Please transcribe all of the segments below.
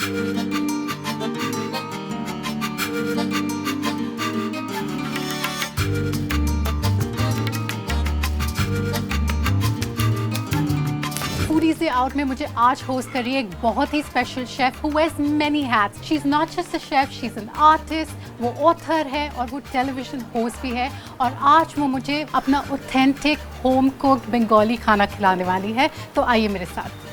Foodie से out में मुझे आज होस्ट कर रही है एक बहुत ही special chef who wears many hats. She is not just a chef, she is an artist, वो ऑथर है और वो टेलीविजन होस्ट भी है। और आज वो मुझे अपना ऑथेंटिक होम कुक्ड बंगाली खाना खिलाने वाली है, तो आइए मेरे साथ।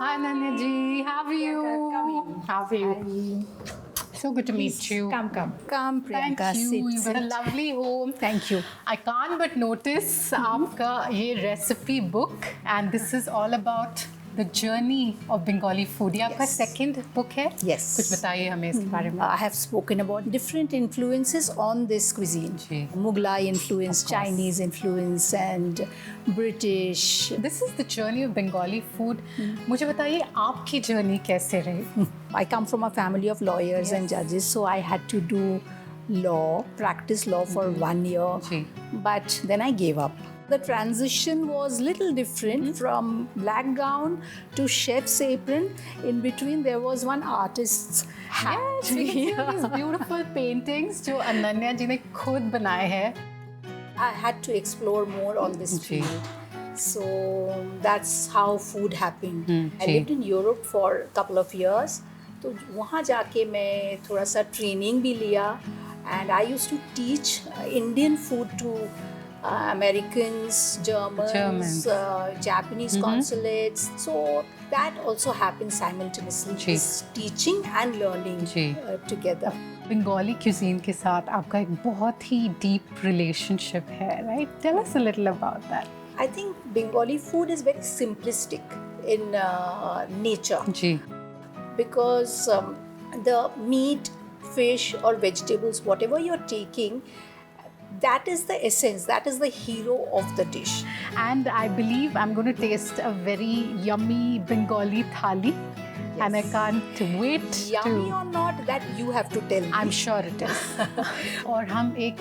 Hi Ananya ji, how are you? How are you? So good to meet you. Come, Priyanka. Thank you. You've got a lovely home. Thank you. I can't but notice आपका ये recipe book and this is all about the journey of Bengali food. ये आपका Yes. second book है? Yes. कुछ बताइए हमें इसके बारे में। I have spoken about different influences on this cuisine. Ji. Mughlai influence, Chinese influence, and British. This is the journey of Bengali food. मुझे बताइए आपकी journey कैसे रही? I come from a family of lawyers and judges, so I had to do law, practice law for 1 year. Ji. But then I gave up. The transition was little different from black gown to chef's apron. In between, there was one artist's hat. Yes, we can see all these beautiful paintings जो अनन्या जी ने खुद बनाए हैं। I had to explore more on this ji. field. So that's how food happened. I ji. lived in Europe for a couple of years. तो वहाँ जाके मैं थोड़ा सा ट्रेनिंग भी लिया and I used to teach Indian food to Americans, Germans, Japanese consulates. So that also happened simultaneously. Ji. This teaching and learning ji. together. Bengali cuisine के साथ आपका एक बहुत ही deep relationship है, right? Tell us a little about that. I think Bengali food is very simplistic in nature ji. because the meat, fish or vegetables, whatever you're taking, that is the essence, that is the hero of the dish. And I believe I'm going to taste a very yummy Bengali thali. And I can't wait Yummy to... or not, that you have to tell me. I'm sure it is. और हम एक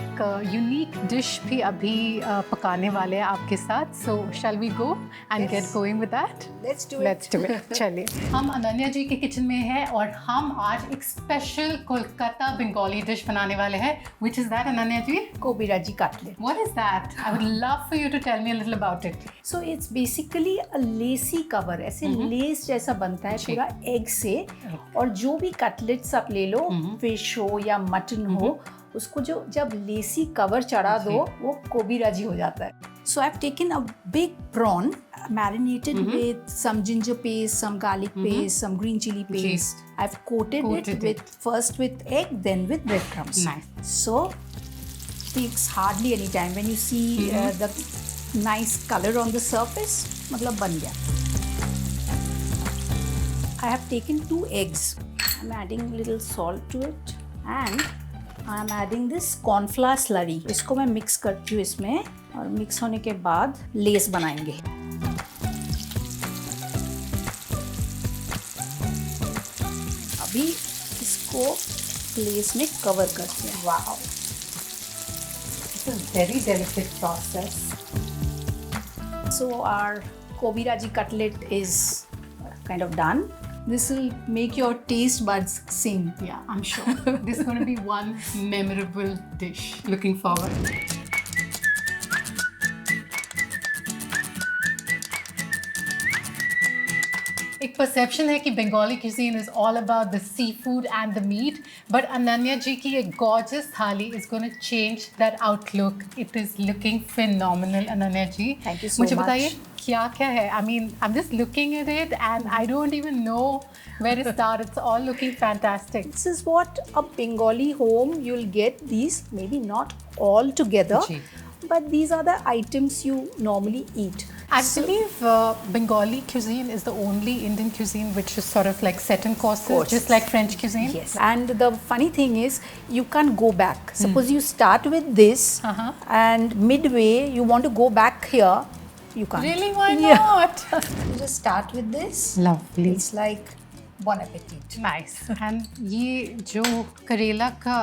unique dish भी अभी पकाने वाले हैं आपके साथ. So shall we go and Yes. get going with that? Let's do it. Let's do it. चलिए. हम अनन्या जी के किचन में हैं और हम आज एक स्पेशल कोलकाता बंगाली डिश बनाने वाले हैं. Which is that, Ananya ji? Kobiraji cutlet. What is that? I would love for you to tell me a little about it. So it's basically a lacy cover. ऐसे लेस जैसा बनता है पूरा एग से. और जो भी कटलेट्स आप ले लो, फिश हो या मटन हो, उसको जो जब लेसी कवर चढ़ा दो वो कोबिराजी हो जाता है. So I've taken a big prawn, marinated with some ginger paste, some garlic paste, some green chili paste. I've coated it with first with egg, then with breadcrumbs. Nice. So takes hardly any time. When you see the nice color on the surface, मतलब बन गया. I have taken 2 eggs. I'm adding a little salt to it and I'm adding this cornflour slurry. इसको मैं mix करती हूँ इसमें और mix होने के बाद लेस बनाएंगे. अभी इसको लेस में कवर करते हैं. Wow, It's a very delicate process. so our Kobiraji cutlet is kind of done. This will make your taste buds sing. Yeah, I'm sure. This is going to be one memorable dish. Looking forward. एक perception है कि Bengali cuisine is all about the seafood and the meat, but Ananya जी की एक gorgeous थाली is going to change that outlook. It is looking phenomenal, Ananya ji. Thank you so मुझे much. बताइए क्या क्या है? I mean, I'm just looking at it and I don't even know where to start. It's all looking fantastic. This is what a Bengali home you'll get. These maybe not all together, ji. but these are the items you normally eat. I believe Bengali cuisine is the only Indian cuisine which is sort of like set in courses, just like French cuisine. Yes, and the funny thing is you can't go back. Suppose you start with this and midway you want to go back here, you can't. Really? Why Yeah. not? You just start with this. Lovely. It's like bon appetit. Nice. And ये जो करेला का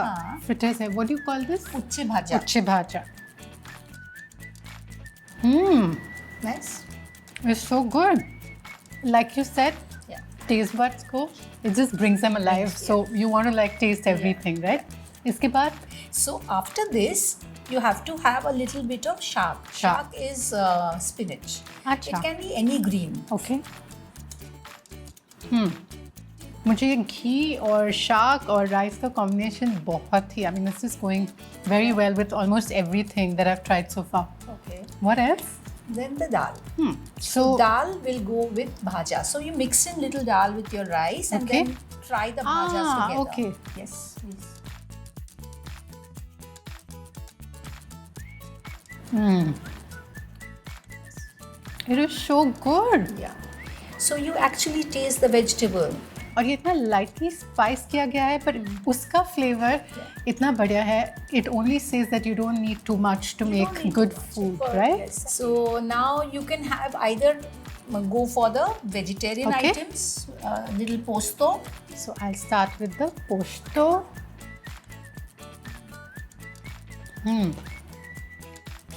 fritters है, what do you call this? Uchche bhaja. Uchche bhaja. Nice. It's so good. Like you said, Yeah. taste buds go, it just brings them alive. Yeah. So you want to like taste everything, right? इसके बाद So after this, you have to have a little bit of shark. Shark. Shark is spinach. अच्छा. It can be any green. Okay. मुझे ये घी और शाक और rice का combination बहुत ही, I mean, this is going very well with almost everything that I've tried so far. Okay. What else? Then the dal. So Dal will go with bhaja. So you mix in little dal with your rice and Okay. then try the bhajas together. okay. Yes, please. It is so good. Yeah. So you actually taste the vegetable. और ये इतना lightly spice किया गया है, पर उसका flavour इतना बढ़िया है. It only says that you don't need too much to make good food, right? Yes. So now you can have either go for the vegetarian Okay. items, little posto. So I'll start with the posto.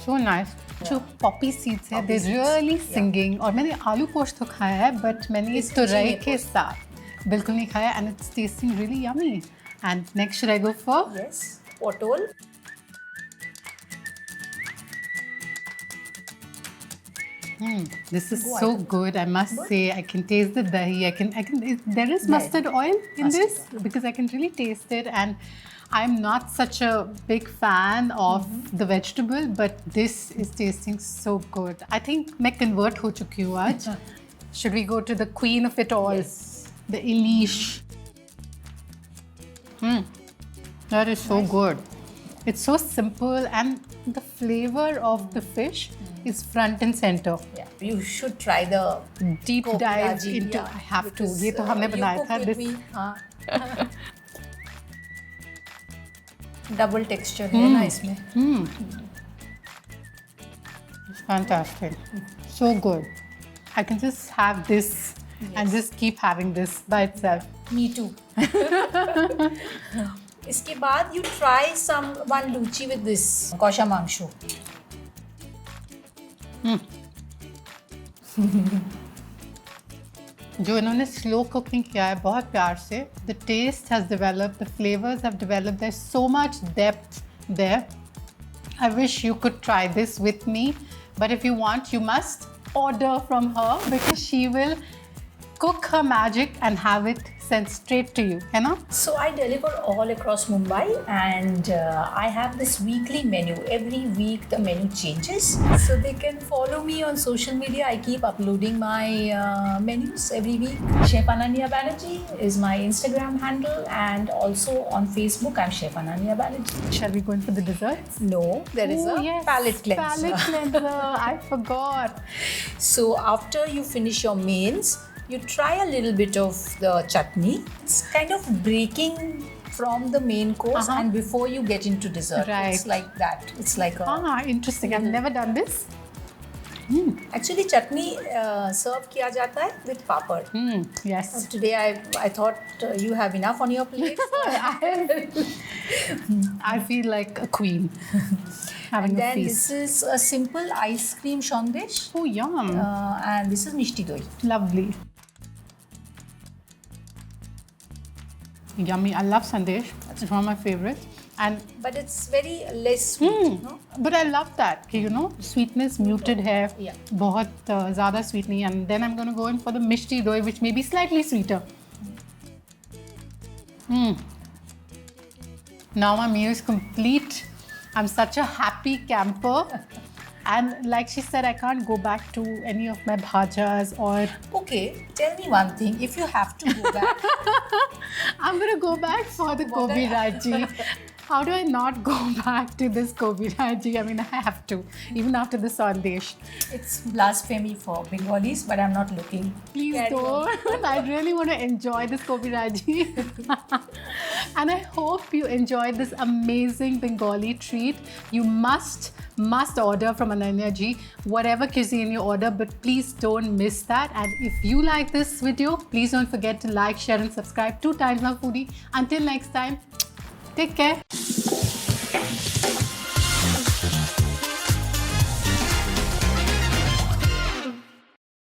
So nice. जो Poppy seeds है, Poppy they're seeds. really singing. और मैंने आलू पोस्तो खाया है, but मैंने ये This तुरई chili के posto. साथ बिल्कुल नहीं खाया, and it's tasting really yummy. And next should I go for? Yes. Potol. This is Go so ahead. good. I must say, I can taste the dahi. There is mustard oil in Mustard this because I can really taste it. And I'm not such a big fan of the vegetable, but this is tasting so good. I think मैं convert हो चुकी हूँ आज. Should we go to the queen of it all? Yes. The Elish. That is so good. It's so simple and the flavor of the fish is front and center. Yeah. You should try the Deep Kopi dive bhaji, into. yeah, I have to. because, ये तो हमने you बनाया cooked था. with This me, हाँ. Double texture है ना इसमें. is fantastic. So good. I can just have this and just keep having this by itself. Me too. इसके बाद you try one luchi with this kosha mangsho. जो इन्होंने slow cooking किया है बहुत प्यार से. The taste has developed, the flavors have developed. There's so much depth there. I wish you could try this with me, but if you want, you must order from her because she will cook her magic and have it sent straight to you, है ना? So I deliver all across Mumbai and I have this weekly menu. Every week the menu changes. So they can follow me on social media. I keep uploading my menus every week. Chef Ananya Banerjee is my Instagram handle and also on Facebook I'm Chef Ananya Banerjee. Shall we go in for the desserts? No, there is Oh, a yes. palate cleanser. Palate cleanser. I forgot. So after you finish your mains, you try a little bit of the chutney. It's kind of breaking from the main course and before you get into dessert. Right. It's like that. It's like a... Interesting. I've never done this. Actually, chutney serve किया जाता है with papad. Yes. Today I thought you have enough on your plate. So I feel like a queen having a then feast. this is a simple ice cream shondesh. Oh, yum. And this is mishti doi. Lovely. Yummy. I love sandesh. It's one of my favorites. And But it's very less sweet. No? but I love that. कि, you know, sweetness muted है. Yeah. बहुत ज़्यादा sweet नहीं. And then I'm going to go in for the mishti doi, which may be slightly sweeter. Now my meal is complete. I'm such a happy camper. And like she said, I can't go back to any of my bhajas or... Okay, tell me one thing. If you have to go back, I'm going to go back for the Gobi Raji. How do I not go back to this Gobi Raji? I mean, I have to, even after the Sandesh. it's blasphemy for Bengalis, but I'm not looking. Please Carry on. don't. I really want to enjoy this Gobi Raji. And I hope you enjoyed this amazing Bengali treat. You must order from Ananya Ji, whatever cuisine you order, but please don't miss that. And if you like this video, please don't forget to like, share and subscribe 2 times now foodie. Until next time, take care.